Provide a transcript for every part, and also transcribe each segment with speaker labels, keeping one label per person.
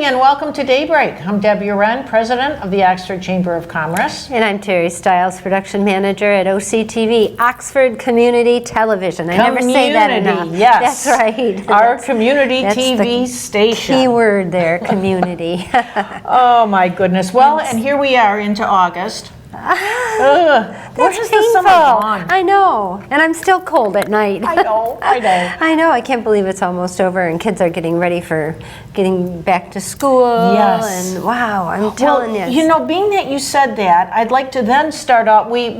Speaker 1: morning and welcome to Daybreak. I'm Debbie Wren, President of the Oxford Chamber of Commerce.
Speaker 2: And I'm Terry Stiles, Production Manager at OCTV, Oxford Community Television. I never say that enough.
Speaker 1: Yes.
Speaker 2: That's right.
Speaker 1: Our community TV station.
Speaker 2: Key word there, community.
Speaker 1: Oh my goodness. Well, and here we are into August.
Speaker 2: That's
Speaker 1: is
Speaker 2: painful.
Speaker 1: the summer gone?
Speaker 2: I know, and I'm still cold at night.
Speaker 1: I know.
Speaker 2: I know, I can't believe it's almost over and kids are getting ready for getting back to school.
Speaker 1: Yes.
Speaker 2: And wow, I'm telling you.
Speaker 1: You know, being that you said that, I'd like to then start off, we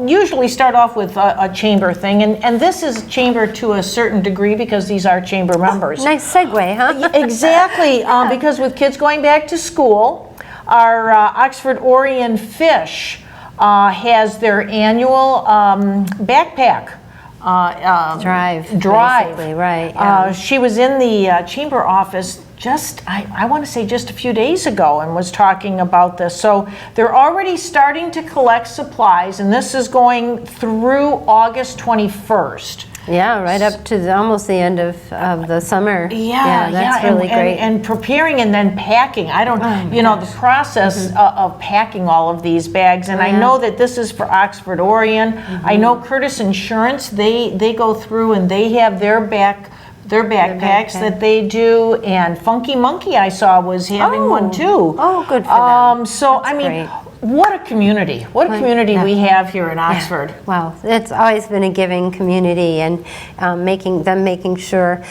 Speaker 1: usually start off with a chamber thing, and this is chamber to a certain degree because these are chamber members.
Speaker 2: Nice segue, huh?
Speaker 1: Exactly, because with kids going back to school, our Oxford Orion Fish has their annual backpack
Speaker 2: drive.
Speaker 1: Basically,
Speaker 2: right. Yeah.
Speaker 1: She was in the chamber office I want to say just a few days ago and was talking about this. So they're already starting to collect supplies, and this is going through August 21st.
Speaker 2: Yeah, right up to almost the end of the summer. That's really great.
Speaker 1: And preparing and then packing. I don't, the process of packing all of these bags. And I know that this is for Oxford Orion. I know Curtis Insurance, they go through and they have their backpacks that they do. And Funky Monkey, I saw, was having one too.
Speaker 2: Oh, good for them.
Speaker 1: So,
Speaker 2: That's great.
Speaker 1: What a community. What a community we have here in Oxford.
Speaker 2: Yeah. Wow, it's always been a giving community, and making sure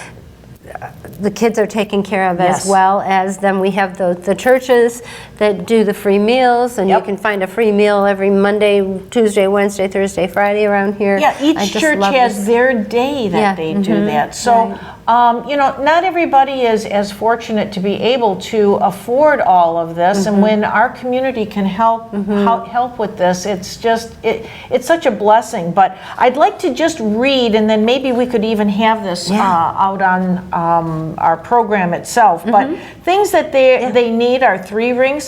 Speaker 2: the kids are taken care of as well as then we have the churches that do the free meals, and you can find a free meal every Monday, Tuesday, Wednesday, Thursday, Friday around here.
Speaker 1: Yeah, each church has their day that they do that. So, not everybody is as fortunate to be able to afford all of this, and when our community can help with this, it's such a blessing. But I'd like to just read, and then maybe we could even have this out on our program itself. But things that they need are 3-ring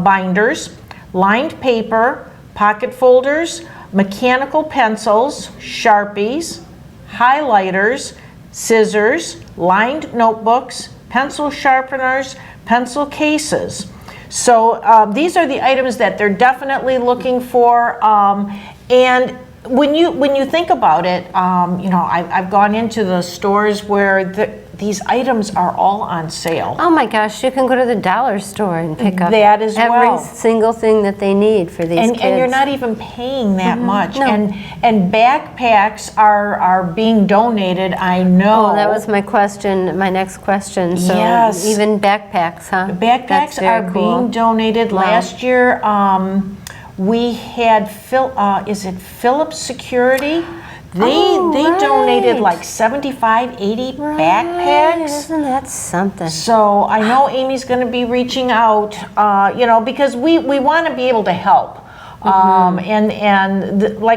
Speaker 1: binders, lined paper, pocket folders, mechanical pencils, Sharpies, highlighters, scissors, lined notebooks, pencil sharpeners, pencil cases. So these are the items that they're definitely looking for. And when you think about it, I've gone into the stores where these items are all on sale.
Speaker 2: Oh my gosh, you can go to the dollar store and pick up
Speaker 1: that as
Speaker 2: every single thing that they need for these kids.
Speaker 1: And you're not even paying that much. No. And backpacks are being donated, I know.
Speaker 2: Oh, that was my question, my next question. So even backpacks, huh?
Speaker 1: Backpacks are being donated. Wow. Last year, we had Phillips Security. They donated like 75, 80 backpacks.
Speaker 2: Isn't that something?
Speaker 1: So I know Amy's going to be reaching out, because we want to be able to help. Like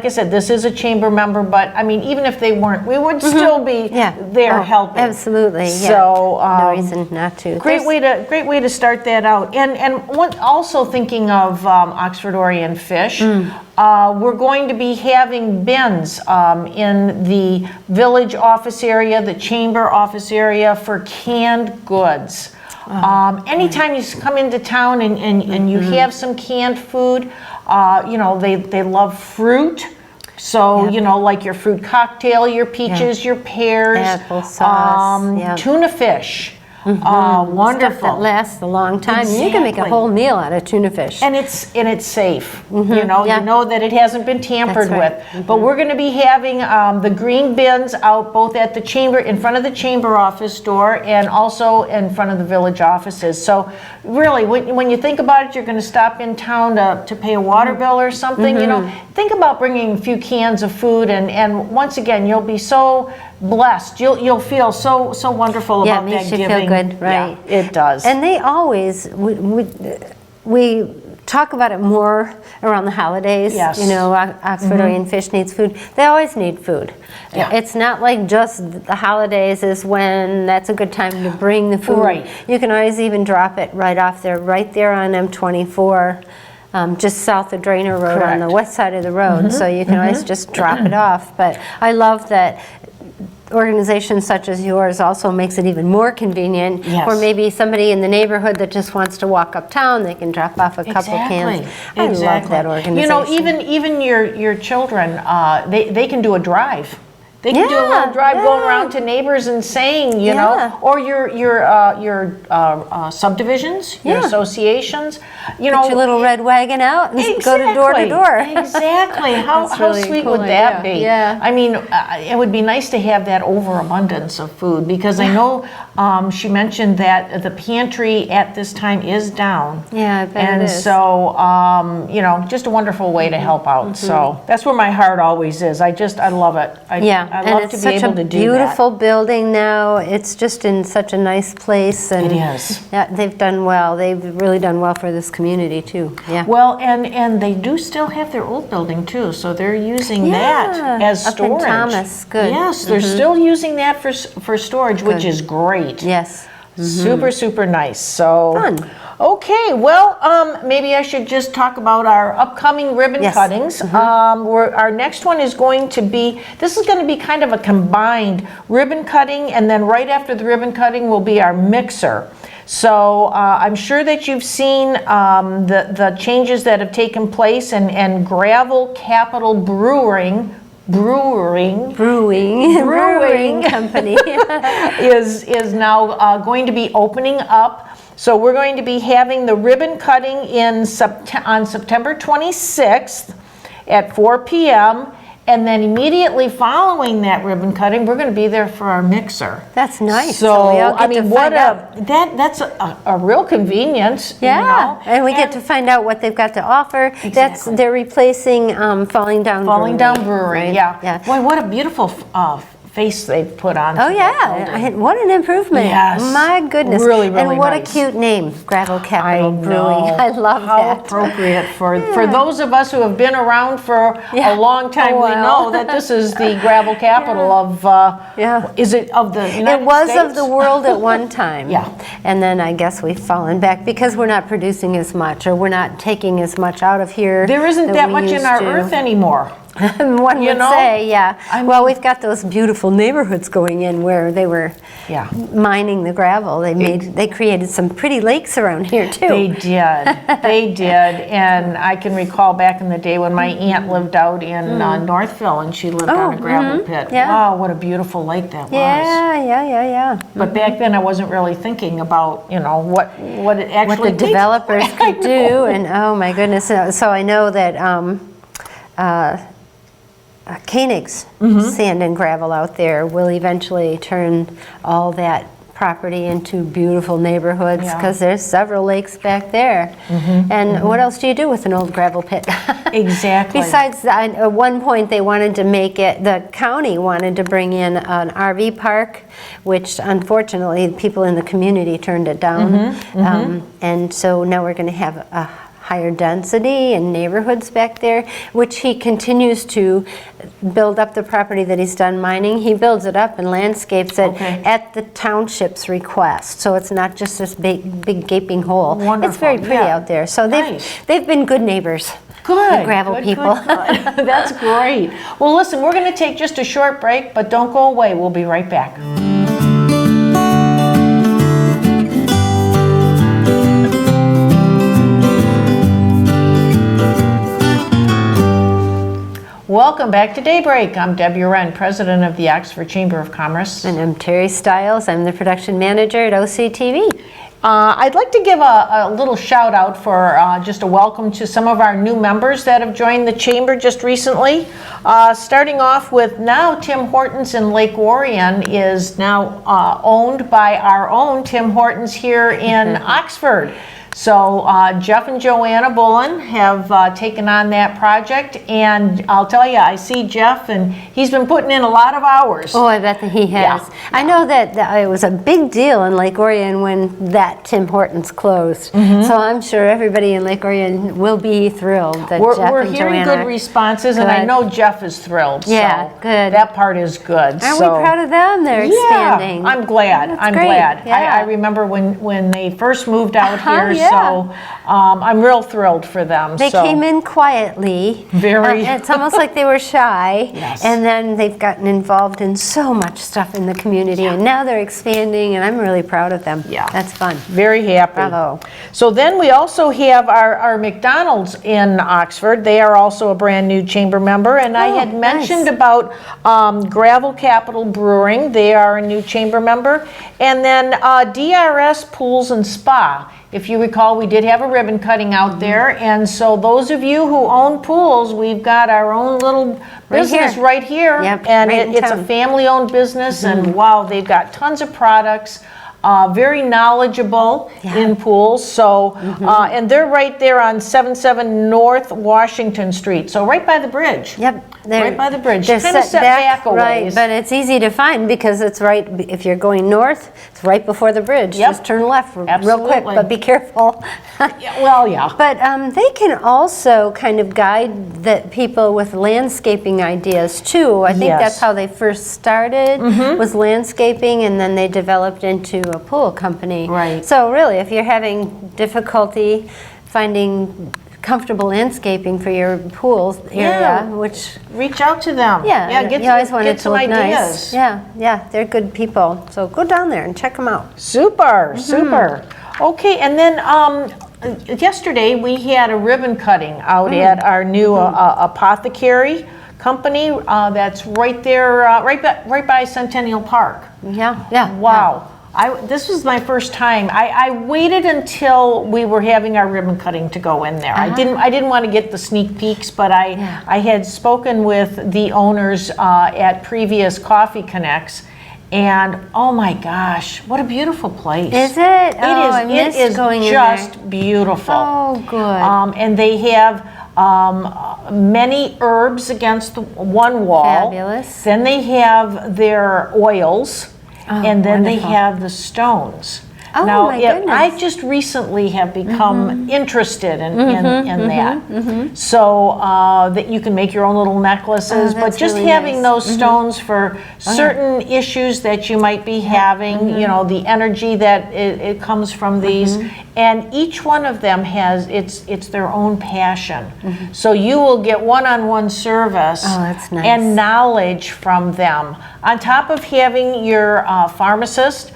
Speaker 1: I said, this is a chamber member, but I mean, even if they weren't, we would still be there helping.
Speaker 2: Absolutely.
Speaker 1: So
Speaker 2: no reason not to.
Speaker 1: Great way to start that out. And also thinking of Oxford Orion Fish, we're going to be having bins in the village office area, the chamber office area for canned goods. Anytime you come into town and you have some canned food, they love fruit. So, like your fruit cocktail, your peaches, your pears,
Speaker 2: applesauce,
Speaker 1: tuna fish. Wonderful.
Speaker 2: Stuff that lasts a long time. Exactly. You can make a whole meal out of tuna fish.
Speaker 1: And it's safe. You know that it hasn't been tampered with. But we're going to be having the green bins out both at the chamber, in front of the chamber office door, and also in front of the village offices. So really, when you think about it, you're going to stop in town to pay a water bill or something. Think about bringing a few cans of food, and once again, you'll be so blessed. You'll feel so wonderful about that giving.
Speaker 2: Yeah, it makes you feel good, right?
Speaker 1: Yeah, it does.
Speaker 2: And they always, we talk about it more around the holidays.
Speaker 1: Yes.
Speaker 2: Oxford Orion Fish needs food. They always need food. Yeah. It's not like just the holidays is when that's a good time to bring the food.
Speaker 1: Right.
Speaker 2: You can always even drop it right there on M24. Just south of Drainer Road. Correct. On the west side of the road, so you can always just drop it off. But I love that organizations such as yours also makes it even more convenient.
Speaker 1: Yes.
Speaker 2: Or maybe somebody in the neighborhood that just wants to walk uptown, they can drop off a couple cans. I love that organization.
Speaker 1: You know, even your children, they can do a drive. They can do a little drive going around to neighbors and saying, you know, or your subdivisions, your associations, you know.
Speaker 2: Get your little red wagon out and go to door to door.
Speaker 1: Exactly. How
Speaker 2: really
Speaker 1: sweet
Speaker 2: cool
Speaker 1: would that
Speaker 2: idea.
Speaker 1: be?
Speaker 2: Yeah.
Speaker 1: I mean, it would be nice to have that overabundance of food, because I know she mentioned that the pantry at this time is down.
Speaker 2: Yeah, I bet it is.
Speaker 1: And so, you know, just a wonderful way to help out. So that's where my heart always is. I love it. I love to be able to do that.
Speaker 2: It's such a beautiful building now. It's just in such a nice place. And
Speaker 1: it is.
Speaker 2: Yeah, they've done well. They've really done well for this community too. Yeah.
Speaker 1: Well, and they do still have their old building too, so they're using that as
Speaker 2: up
Speaker 1: storage.
Speaker 2: in Thomas, good.
Speaker 1: Yes, they're still using that for storage, which is great.
Speaker 2: Yes.
Speaker 1: Super, super nice. So,
Speaker 2: Fun.
Speaker 1: Okay, well, maybe I should just talk about our upcoming ribbon cuttings. Our next one is going to be, this is going to be kind of a combined ribbon cutting, and then right after the ribbon cutting will be our mixer. So I'm sure that you've seen the changes that have taken place, and Gravel Capital Brewing
Speaker 2: Company
Speaker 1: is now going to be opening up. So we're going to be having the ribbon cutting on September 26th at 4 p.m. And then immediately following that ribbon cutting, we're going to be there for our mixer.
Speaker 2: That's nice.
Speaker 1: So
Speaker 2: we all get to find out.
Speaker 1: That's a real convenience.
Speaker 2: Yeah,
Speaker 1: you know?
Speaker 2: and we get to find out what they've got to offer.
Speaker 1: Exactly.
Speaker 2: They're replacing Falling Down
Speaker 1: Brewery.
Speaker 2: Right?
Speaker 1: Yeah. Boy, what a beautiful face they've put on.
Speaker 2: Oh yeah, what an improvement.
Speaker 1: Yes.
Speaker 2: My goodness.
Speaker 1: Really, really
Speaker 2: And what
Speaker 1: nice.
Speaker 2: a cute name, Gravel Capital Brewing. I love
Speaker 1: How
Speaker 2: that.
Speaker 1: appropriate for those of us who have been around for a long time. We know that this is the gravel capital of, is it of the United
Speaker 2: It was
Speaker 1: States?
Speaker 2: of the world at one time.
Speaker 1: Yeah.
Speaker 2: And then I guess we've fallen back because we're not producing as much, or we're not taking as much out of here.
Speaker 1: There isn't that
Speaker 2: we
Speaker 1: much in
Speaker 2: used
Speaker 1: our
Speaker 2: to.
Speaker 1: earth anymore.
Speaker 2: One would
Speaker 1: know?
Speaker 2: say, yeah. Well, we've got those beautiful neighborhoods going in where they were mining the gravel. They created some pretty lakes around here too.
Speaker 1: They did, and I can recall back in the day when my aunt lived out in Northville, and she lived on a gravel pit.
Speaker 2: Yeah.
Speaker 1: Wow, what a beautiful lake that was.
Speaker 2: Yeah.
Speaker 1: But back then I wasn't really thinking about, you know, what it actually
Speaker 2: What the
Speaker 1: takes.
Speaker 2: developers could do, and oh my goodness. So I know that Koenig's Sand and Gravel out there will eventually turn all that property into beautiful neighborhoods, because there's several lakes back there. And what else do you do with an old gravel pit?
Speaker 1: Exactly.
Speaker 2: Besides, at one point they wanted to make it, the county wanted to bring in an RV park, which unfortunately people in the community turned it down. And so now we're going to have a higher density and neighborhoods back there, which he continues to build up the property that he's done mining. He builds it up and landscapes it at the township's request. So it's not just this big gaping hole.
Speaker 1: Wonderful.
Speaker 2: It's very pretty out there. So they've been good neighbors.
Speaker 1: Good.
Speaker 2: The gravel people.
Speaker 1: Good. That's great. Well, listen, we're going to take just a short break, but don't go away. We'll be right back. Welcome back to Daybreak. I'm Debbie Wren, President of the Oxford Chamber of Commerce.
Speaker 2: And I'm Terry Stiles. I'm the production manager at OCTV.
Speaker 1: I'd like to give a little shout out for just a welcome to some of our new members that have joined the Chamber just recently. Starting off with now Tim Hortons in Lake Orion is now owned by our own Tim Hortons here in Oxford. So Jeff and Joanna Bullen have taken on that project, and I'll tell you, I see Jeff, and he's been putting in a lot of hours.
Speaker 2: Oh, I bet that he has.
Speaker 1: Yeah.
Speaker 2: I know that it was a big deal in Lake Orion when that Tim Hortons closed. So I'm sure everybody in Lake Orion will be thrilled that Jeff
Speaker 1: We're
Speaker 2: and
Speaker 1: hearing
Speaker 2: Joanna
Speaker 1: good responses, and I know Jeff is thrilled.
Speaker 2: Yeah,
Speaker 1: so
Speaker 2: good.
Speaker 1: That part is good.
Speaker 2: Aren't we proud of them? They're expanding.
Speaker 1: I'm glad.
Speaker 2: That's
Speaker 1: I'm
Speaker 2: great.
Speaker 1: glad.
Speaker 2: Yeah.
Speaker 1: I remember when they first moved out here
Speaker 2: Yeah.
Speaker 1: So I'm real thrilled for them.
Speaker 2: They came in quietly.
Speaker 1: Very.
Speaker 2: It's almost like they were shy.
Speaker 1: Yes.
Speaker 2: And then they've gotten involved in so much stuff in the community. And now they're expanding, and I'm really proud of them.
Speaker 1: Yeah.
Speaker 2: That's fun.
Speaker 1: Very happy.
Speaker 2: Bravo.
Speaker 1: So then we also have our McDonald's in Oxford. They are also a brand new chamber member. And I had mentioned about Gravel Capital Brewing. They are a new chamber member. And then DRS Pools and Spa. If you recall, we did have a ribbon cutting out there. And so those of you who own pools, we've got our own little business right here.
Speaker 2: Yep,
Speaker 1: and
Speaker 2: right in
Speaker 1: it's a
Speaker 2: town.
Speaker 1: family-owned business. And wow, they've got tons of products. Very knowledgeable in pools. So, and they're right there on 77 North Washington Street. So right by the bridge.
Speaker 2: Yep.
Speaker 1: Right by the bridge.
Speaker 2: They're
Speaker 1: Kind of set back a
Speaker 2: right,
Speaker 1: ways.
Speaker 2: but it's easy to find because it's right, if you're going north, it's right before the bridge.
Speaker 1: Yep.
Speaker 2: Just turn left real
Speaker 1: Absolutely.
Speaker 2: quick, but be careful.
Speaker 1: Yeah.
Speaker 2: But they can also kind of guide the people with landscaping ideas too. I think that's how they first started, was landscaping, and then they developed into a pool company.
Speaker 1: Right.
Speaker 2: So really, if you're having difficulty finding comfortable landscaping for your pool area, which
Speaker 1: reach out to them.
Speaker 2: get you always want it to
Speaker 1: some
Speaker 2: look
Speaker 1: ideas.
Speaker 2: nice. Yeah, they're good people. So go down there and check them out.
Speaker 1: Super. Okay, and then yesterday we had a ribbon cutting out at our new apothecary company that's right there, right by Centennial Park.
Speaker 2: Yeah.
Speaker 1: Wow. This was my first time. I waited until we were having our ribbon cutting to go in there. I didn't want to get the sneak peeks, but I had spoken with the owners at previous Coffee Connects, and oh my gosh, what a beautiful place!
Speaker 2: Is it?
Speaker 1: It is
Speaker 2: going
Speaker 1: just
Speaker 2: in there.
Speaker 1: beautiful.
Speaker 2: Oh, good.
Speaker 1: And they have many herbs against the one wall.
Speaker 2: Fabulous.
Speaker 1: Then they have their oils. And then they have the stones.
Speaker 2: Oh,
Speaker 1: now,
Speaker 2: my goodness.
Speaker 1: I just recently have become interested in that. So that you can make your own little necklaces, but just
Speaker 2: really
Speaker 1: having
Speaker 2: nice.
Speaker 1: those stones for certain issues that you might be having, you know, the energy that it comes from these. And each one of them has, it's their own passion. So you will get one-on-one service and knowledge from them. On top of having your pharmacist,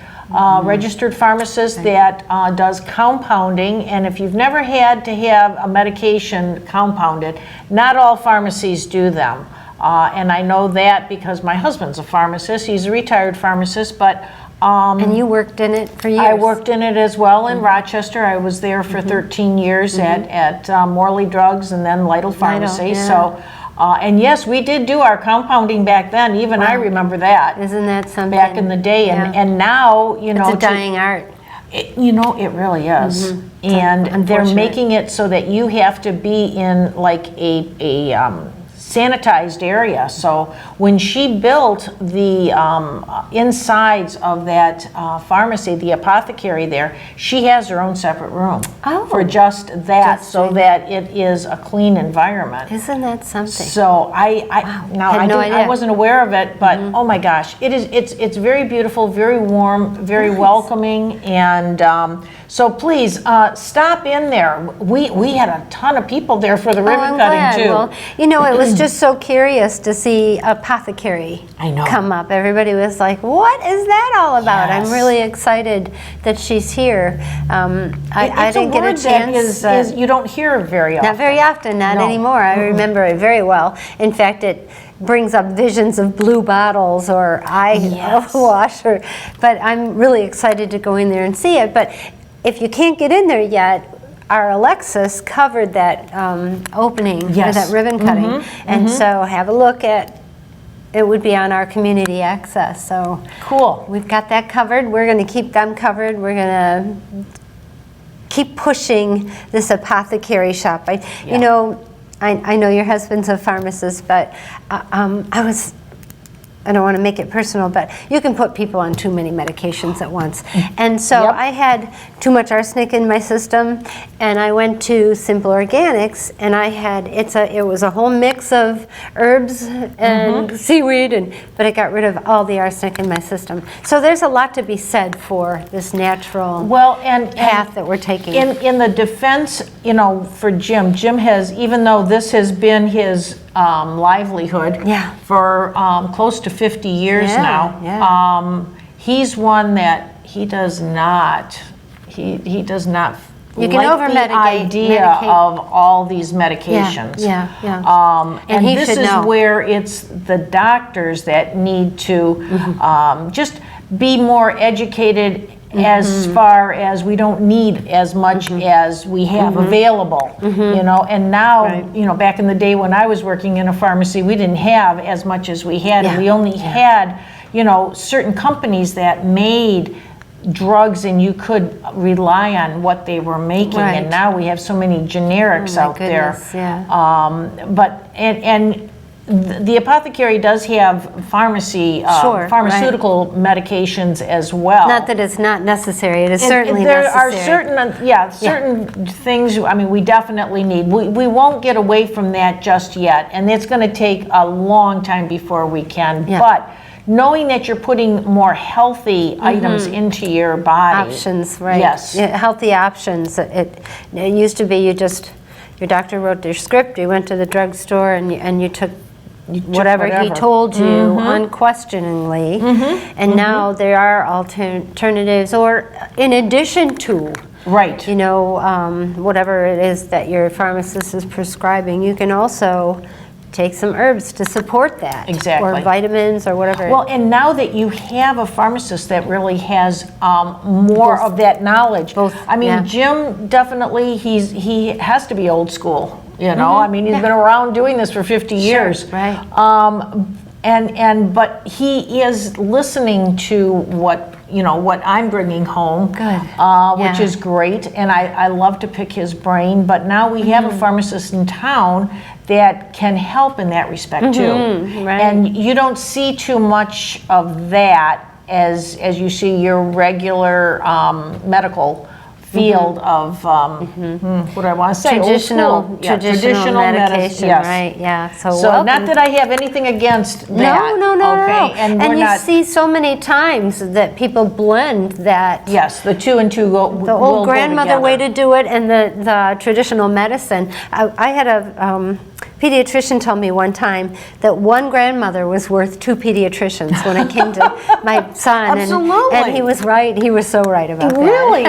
Speaker 1: registered pharmacist that does compounding, and if you've never had to have a medication compounded, not all pharmacies do them. And I know that because my husband's a pharmacist. He's a retired pharmacist, but
Speaker 2: and you worked in it for years.
Speaker 1: I worked in it as well in Rochester. I was there for 13 years at Morley Drugs and then Lytle Pharmacy. So, and yes, we did do our compounding back then. Even I remember that.
Speaker 2: Isn't that something?
Speaker 1: Back in the day, and now, you know,
Speaker 2: it's a dying art.
Speaker 1: It really is. And they're making it so that you have to be in like a sanitized area. So when she built the insides of that pharmacy, the apothecary there, she has her own separate room for just that, so that it is a clean environment.
Speaker 2: Isn't that something?
Speaker 1: So I wasn't aware of it, but oh my gosh, it's very beautiful, very warm, very welcoming, and so please stop in there. We had a ton of people there for the ribbon cutting too.
Speaker 2: Well, you know, it was just so curious to see apothecary come up. Everybody was like, "What is that all about?" I'm really excited that she's here. I didn't get a chance.
Speaker 1: That is you don't hear very often.
Speaker 2: Not very often, not anymore. I remember it very well. In fact, it brings up visions of blue bottles or eye wash. But I'm really excited to go in there and see it. But if you can't get in there yet, our Alexis covered that opening, or that ribbon cutting, and so have a look at. It would be on our community access. So
Speaker 1: cool.
Speaker 2: We've got that covered. We're going to keep them covered. We're going to keep pushing this apothecary shop. You know, I know your husband's a pharmacist, but I I don't want to make it personal, but you can put people on too many medications at once. And so
Speaker 1: Yep.
Speaker 2: I had too much arsenic in my system, and I went to Simple Organics, and I had, it was a whole mix of herbs and seaweed, but it got rid of all the arsenic in my system. So there's a lot to be said for this natural path that we're taking.
Speaker 1: In the defense, for Jim has, even though this has been his livelihood for close to 50 years now, he's one that he does not
Speaker 2: you can
Speaker 1: like
Speaker 2: over-medicate.
Speaker 1: the idea of all these medications. And this is
Speaker 2: know.
Speaker 1: where it's the doctors that need to just be more educated as far as we don't need as much as we have available, and now, back in the day when I was working in a pharmacy, we didn't have as much as we had, and we only had, certain companies that made drugs and you could rely on what they were making, and now we have so many generics out there. But the apothecary does have pharmaceutical medications as well.
Speaker 2: Not that it's not necessary, it is certainly
Speaker 1: there
Speaker 2: necessary.
Speaker 1: are certain things, we definitely need. We won't get away from that just yet, and it's going to take a long time before we can. But knowing that you're putting more healthy items into your body.
Speaker 2: Options, right.
Speaker 1: Yes.
Speaker 2: Healthy options. It used to be your doctor wrote their script, you went to the drugstore and you took whatever he told you unquestioningly, and now there are alternatives, or in addition to whatever it is that your pharmacist is prescribing, you can also take some herbs to support that, or vitamins or whatever.
Speaker 1: Well, and now that you have a pharmacist that really has more of that knowledge, Jim definitely he has to be old school. He's been around doing this for 50 years. But he is listening to what I'm bringing home, which is great, and I love to pick his brain. But now we have a pharmacist in town that can help in that respect too, and you don't see too much of that as you see your regular medical field of what do I want to say?
Speaker 2: Traditional medication, right? So
Speaker 1: not that I have anything against that.
Speaker 2: No.
Speaker 1: And
Speaker 2: you see so many times that people blend that.
Speaker 1: Yes, the two and two go.
Speaker 2: The old grandmother way to do it, and the traditional medicine. I had a pediatrician tell me one time that one grandmother was worth two pediatricians when it came to my son.
Speaker 1: Absolutely.
Speaker 2: And he was right. He was so right about that.
Speaker 1: Really,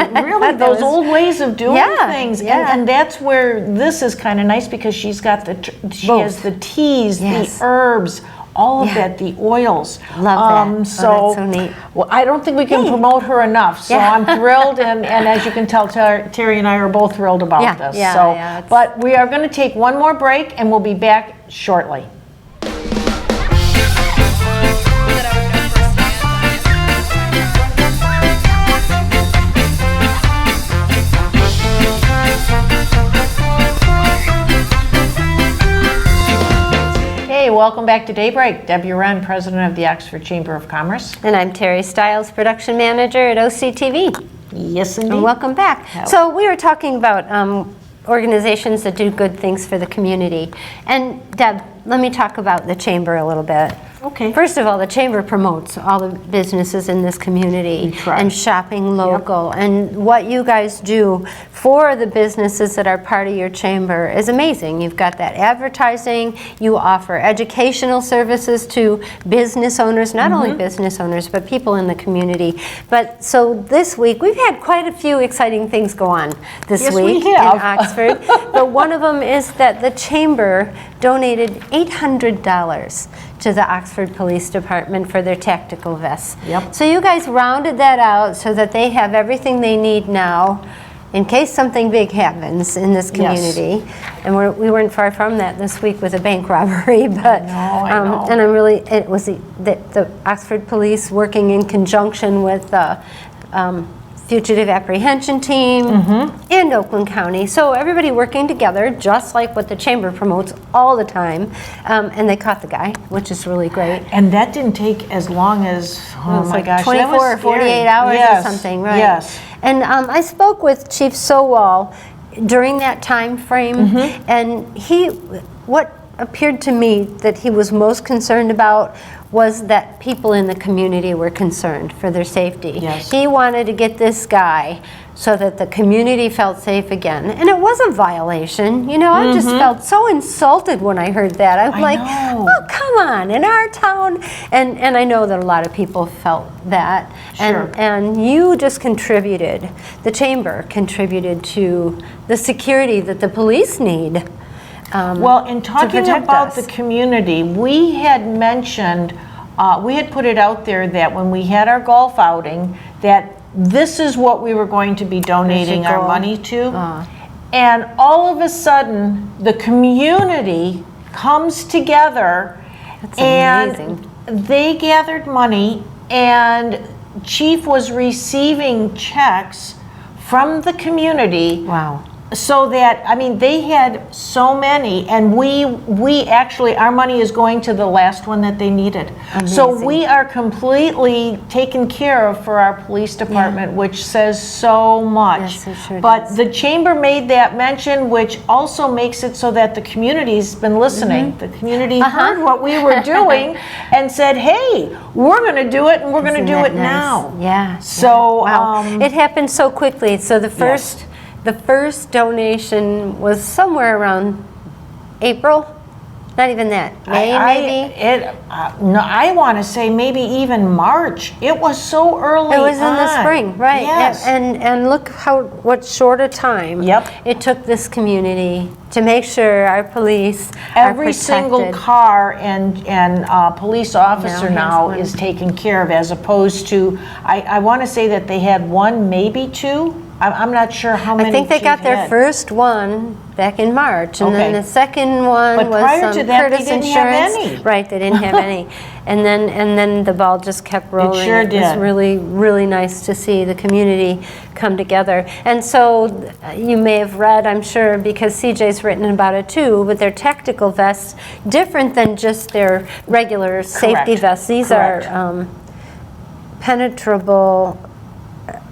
Speaker 1: those old ways of doing things. And that's where this is kind of nice, because she's got she has the teas, the herbs, all of that, the oils.
Speaker 2: Love that.
Speaker 1: So,
Speaker 2: that's so neat.
Speaker 1: Well, I don't think we can promote her enough. So I'm thrilled, and as you can tell, Terry and I are both thrilled about this. But we are going to take one more break, and we'll be back shortly. Hey, welcome back to Daybreak. Debbie Wren, President of the Oxford Chamber of Commerce.
Speaker 2: And I'm Terry Stiles, Production Manager at OCTV.
Speaker 1: Yes, indeed.
Speaker 2: And welcome back. So we were talking about organizations that do good things for the community. And Deb, let me talk about the Chamber a little bit.
Speaker 1: Okay.
Speaker 2: First of all, the Chamber promotes all the businesses in this community and shopping local. And what you guys do for the businesses that are part of your Chamber is amazing. You've got that advertising, you offer educational services to business owners, not only business owners, but people in the community. But so this week, we've had quite a few exciting things go on this week in Oxford. But one of them is that the Chamber donated $800 to the Oxford Police Department for their tactical vests. So you guys rounded that out so that they have everything they need now in case something big happens in this community. And we weren't far from that this week with a bank robbery. But
Speaker 1: I know.
Speaker 2: And I'm really, it was the Oxford Police working in conjunction with fugitive apprehension team, and Oakland County. So everybody working together, just like what the chamber promotes all the time. And they caught the guy, which is really great.
Speaker 1: And that didn't take as long as, oh my
Speaker 2: like
Speaker 1: gosh,
Speaker 2: 24 or 48 hours or something, right?
Speaker 1: Yes.
Speaker 2: And I spoke with Chief Sowell during that time frame, and what appeared to me that he was most concerned about was that people in the community were concerned for their safety.
Speaker 1: Yes.
Speaker 2: He wanted to get this guy so that the community felt safe again. And it was a violation. You know, I just felt so insulted when I heard that. I'm like, oh, come on, in our town. And I know that a lot of people felt that.
Speaker 1: Sure.
Speaker 2: And you just contributed, the chamber contributed to the security that the police need.
Speaker 1: Well, in talking about the community, we had mentioned, we had put it out there that when we had our golf outing, that this is what we were going to be donating our money to. And all of a sudden, the community comes together and they gathered money, and Chief was receiving checks from the community.
Speaker 2: Wow.
Speaker 1: So that, I mean, they had so many, and we actually, our money is going to the last one that they needed.
Speaker 2: Amazing.
Speaker 1: So we are completely taken care of for our police department, which says so much.
Speaker 2: Yes, it sure
Speaker 1: but
Speaker 2: does.
Speaker 1: the chamber made that mention, which also makes it so that the community's been listening. The community heard what we were doing and said, hey, we're going to do it, and we're going to do it now.
Speaker 2: Yeah.
Speaker 1: So,
Speaker 2: wow. It happened so quickly. So the first... The first donation was somewhere around April, not even that, May maybe?
Speaker 1: No, I want to say maybe even March. It was so early
Speaker 2: It was in the spring, right.
Speaker 1: Yes.
Speaker 2: And look what short a time it took this community to make sure our police
Speaker 1: Every
Speaker 2: are
Speaker 1: single
Speaker 2: protected.
Speaker 1: car and police officer now is taken care of, as opposed to, I want to say that they had one, maybe two. I'm not sure how many.
Speaker 2: I think they
Speaker 1: Chief
Speaker 2: got their
Speaker 1: had.
Speaker 2: first one back in March, and then the second one
Speaker 1: But
Speaker 2: was
Speaker 1: prior
Speaker 2: some
Speaker 1: to that, they
Speaker 2: Curtis
Speaker 1: didn't have
Speaker 2: Insurance.
Speaker 1: any.
Speaker 2: Right, they didn't have any, and then the ball just kept rolling.
Speaker 1: sure
Speaker 2: It was
Speaker 1: did.
Speaker 2: really, really nice to see the community come together. And so you may have read, I'm sure, because CJ's written about it too, but their tactical vests, different than just their regular safety vests. These are penetrable.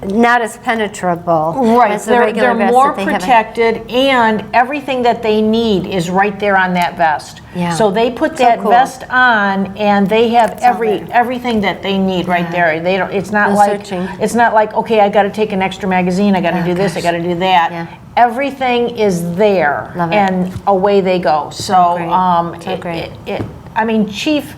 Speaker 2: Not as penetrable as the regular
Speaker 1: they're
Speaker 2: vest
Speaker 1: more
Speaker 2: that they have.
Speaker 1: protected, and everything that they need is right there on that vest.
Speaker 2: Yeah.
Speaker 1: So they put
Speaker 2: So
Speaker 1: that
Speaker 2: cool.
Speaker 1: vest on, and they have everything that they need right there. They don't. It's not
Speaker 2: No
Speaker 1: like
Speaker 2: searching.
Speaker 1: it's not like, okay, I got to take an extra magazine. I got to do this. I got to do that.
Speaker 2: Yeah.
Speaker 1: Everything is there,
Speaker 2: Love it.
Speaker 1: and away they go. So,
Speaker 2: great. So great.
Speaker 1: I mean, Chief.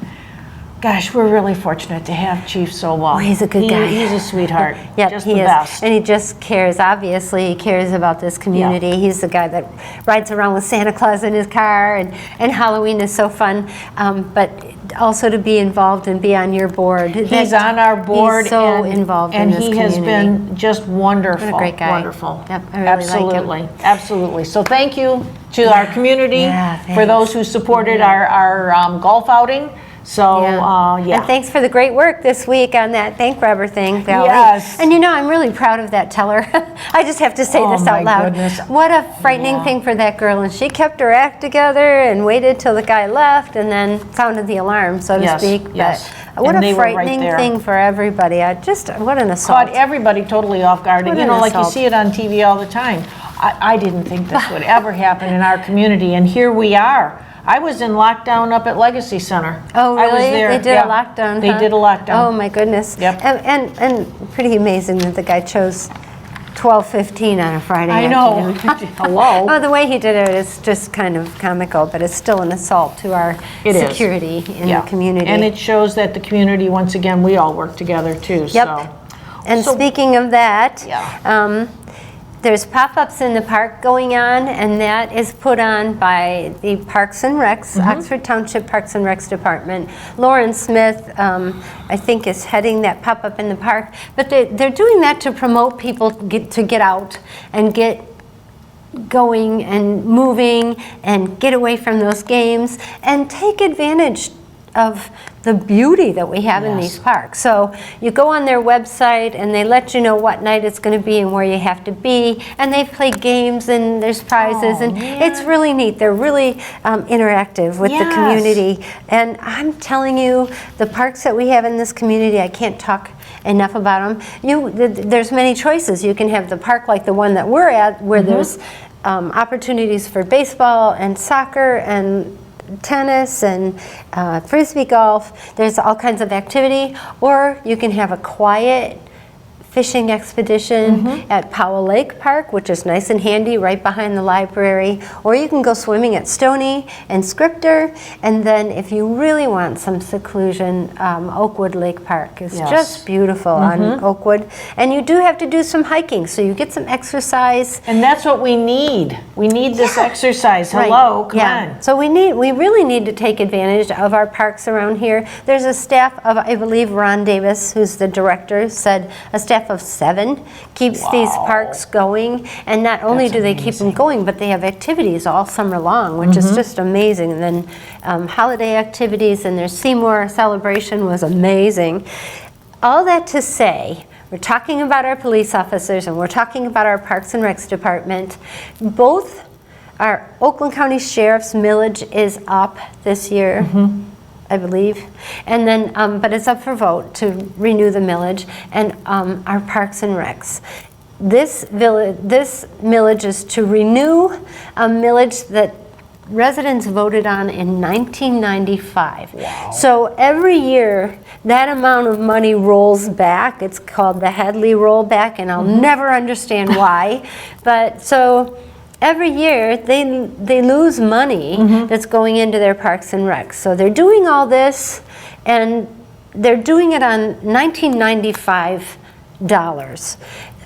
Speaker 1: Gosh, we're really fortunate to have Chief Sowell.
Speaker 2: Oh, he's a good guy.
Speaker 1: He's a sweetheart.
Speaker 2: Yep,
Speaker 1: just
Speaker 2: he
Speaker 1: the
Speaker 2: is.
Speaker 1: best.
Speaker 2: And he just cares, obviously, he cares about this community. He's the guy that rides around with Santa Claus in his car, and Halloween is so fun. But also to be involved and be on your board.
Speaker 1: He's on our board.
Speaker 2: He's so involved in this community.
Speaker 1: And he has been just wonderful.
Speaker 2: What a great guy.
Speaker 1: Wonderful.
Speaker 2: Yep, I really
Speaker 1: Absolutely.
Speaker 2: like him.
Speaker 1: Absolutely. So thank you to our community for
Speaker 2: thanks.
Speaker 1: those who supported our golf outing. So,
Speaker 2: And thanks for the great work this week on that bank robber thing, Valerie.
Speaker 1: Yes.
Speaker 2: And you know, I'm really proud of that teller. I just have to say this out
Speaker 1: my
Speaker 2: loud.
Speaker 1: goodness.
Speaker 2: What a frightening thing for that girl. And she kept her act together and waited till the guy left and then sounded the alarm, so to speak.
Speaker 1: Yes.
Speaker 2: But what
Speaker 1: And they
Speaker 2: a
Speaker 1: were right
Speaker 2: frightening
Speaker 1: there.
Speaker 2: thing for everybody. What an assault.
Speaker 1: Caught everybody totally off guard.
Speaker 2: What
Speaker 1: You
Speaker 2: an
Speaker 1: know, like you
Speaker 2: assault.
Speaker 1: see it on TV all the time. I didn't think this would ever happen in our community, and here we are. I was in lockdown up at Legacy Center.
Speaker 2: Oh, really?
Speaker 1: I was there.
Speaker 2: They did a lockdown,
Speaker 1: They did a lockdown.
Speaker 2: Oh, my goodness.
Speaker 1: Yep.
Speaker 2: And pretty amazing that the guy chose 12:15 on a Friday
Speaker 1: I know.
Speaker 2: afternoon.
Speaker 1: Hello.
Speaker 2: Oh, the way he did it is just kind of comical, but it's still an assault to our
Speaker 1: It is.
Speaker 2: security in the community.
Speaker 1: And it shows that the community, once again, we all work together too.
Speaker 2: Yep.
Speaker 1: So.
Speaker 2: And
Speaker 1: So-
Speaker 2: speaking of that,
Speaker 1: Yeah.
Speaker 2: there's pop-ups in the park going on, and that is put on by the Parks and Recs, Oxford Township Parks and Recs Department. Lauren Smith, I think, is heading that pop-up in the park. But they're doing that to promote people to get out and get going and moving and get away from those games and take advantage of the beauty that we have in these parks. So you go on their website and they let you know what night it's going to be and where you have to be, and they play games and there's prizes, and it's really neat. They're really interactive with the community, and I'm telling you, the parks that we have in this community, I can't talk enough about them. There's many choices. You can have the park like the one that we're at, where there's opportunities for baseball and soccer and tennis and frisbee golf. There's all kinds of activity. Or you can have a quiet fishing expedition at Powell Lake Park, which is nice and handy right behind the library. Or you can go swimming at Stony and Scripter. And then if you really want some seclusion, Oakwood Lake Park is just beautiful on Oakwood. And you do have to do some hiking, so you get some exercise.
Speaker 1: And that's what we need. We need this exercise. Hello, come on.
Speaker 2: So we really need to take advantage of our parks around here. There's a staff of, I believe Ron Davis, who's the director, said a staff of 7 keeps these parks going, and not only do they keep them going, but they have activities all summer long, which is just amazing. And then holiday activities, and their Seymour celebration was amazing. All that to say, we're talking about our police officers and we're talking about our Parks and Recs department. Both our Oakland County Sheriff's millage is up this year, I believe, and then but it's up for vote to renew the millage, and our Parks and Recs. This millage is to renew a millage that residents voted on in 1995. So every year that amount of money rolls back. It's called the Headley rollback, and I'll never understand why. But so every year they lose money that's going into their Parks and Recs. So they're doing all this, and they're doing it on 1995 dollars.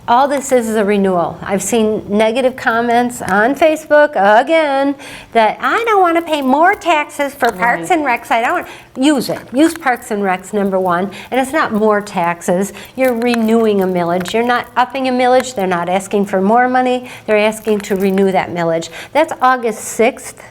Speaker 2: All this is a renewal. I've seen negative comments on Facebook again that I don't want to pay more taxes for Parks and Recs. I don't want use it. Use Parks and Recs, number one. And it's not more taxes. You're renewing a millage. You're not upping a millage. They're not asking for more money. They're asking to renew that millage. That's August 6th.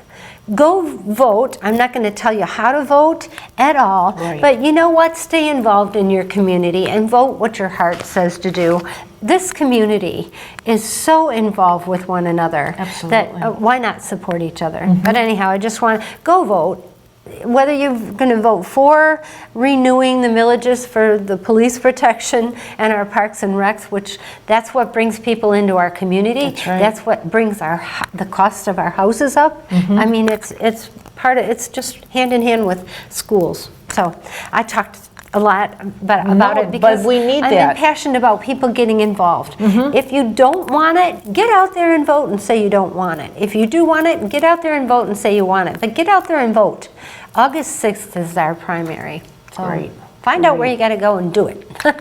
Speaker 2: Go vote. I'm not going to tell you how to vote at all, but you know what? Stay involved in your community and vote what your heart says to do. This community is so involved with one another that why not support each other? But anyhow, I just want to go vote. Whether you're going to vote for renewing the millages for the police protection and our Parks and Recs, which that's what brings people into our community. That's what brings the cost of our houses up. I mean, it's part of it's just hand in hand with schools. So I talked a lot about it because
Speaker 1: we need
Speaker 2: I'm passionate about people getting involved. If you don't want it, get out there and vote and say you don't want it. If you do want it, get out there and vote and say you want it. But get out there and vote. August 6th is our primary. So find out where you got to go and do it.
Speaker 1: Well,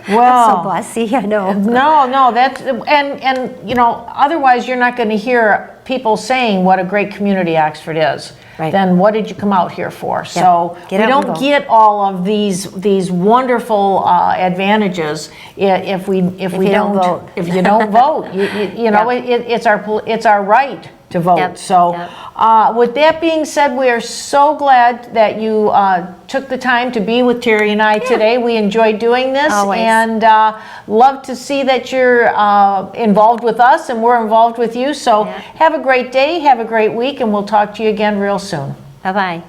Speaker 2: that's so bossy, I know.
Speaker 1: No, that's and you know, otherwise you're not going to hear people saying what a great community Oxford is. Then what did you come out here for? So we don't get all of these wonderful advantages if you don't vote. If you don't vote, you know, it's our right to vote. So with that being said, we are so glad that you took the time to be with Terry and I today. We enjoyed doing this and love to see that you're involved with us and we're involved with you. So have a great day, have a great week, and we'll talk to you again real soon.
Speaker 2: Bye-bye.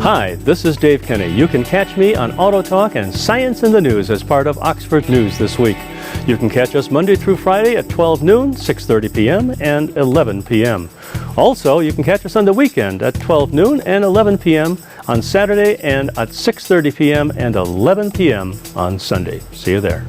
Speaker 3: Hi, this is Dave Kenny. You can catch me on Auto Talk and Science in the News as part of Oxford News this week. You can catch us Monday through Friday at 12 noon, 6:30 p.m., and 11 p.m. Also, you can catch us on the weekend at 12 noon and 11 p.m. on Saturday and at 6:30 p.m. and 11 p.m. on Sunday. See you there.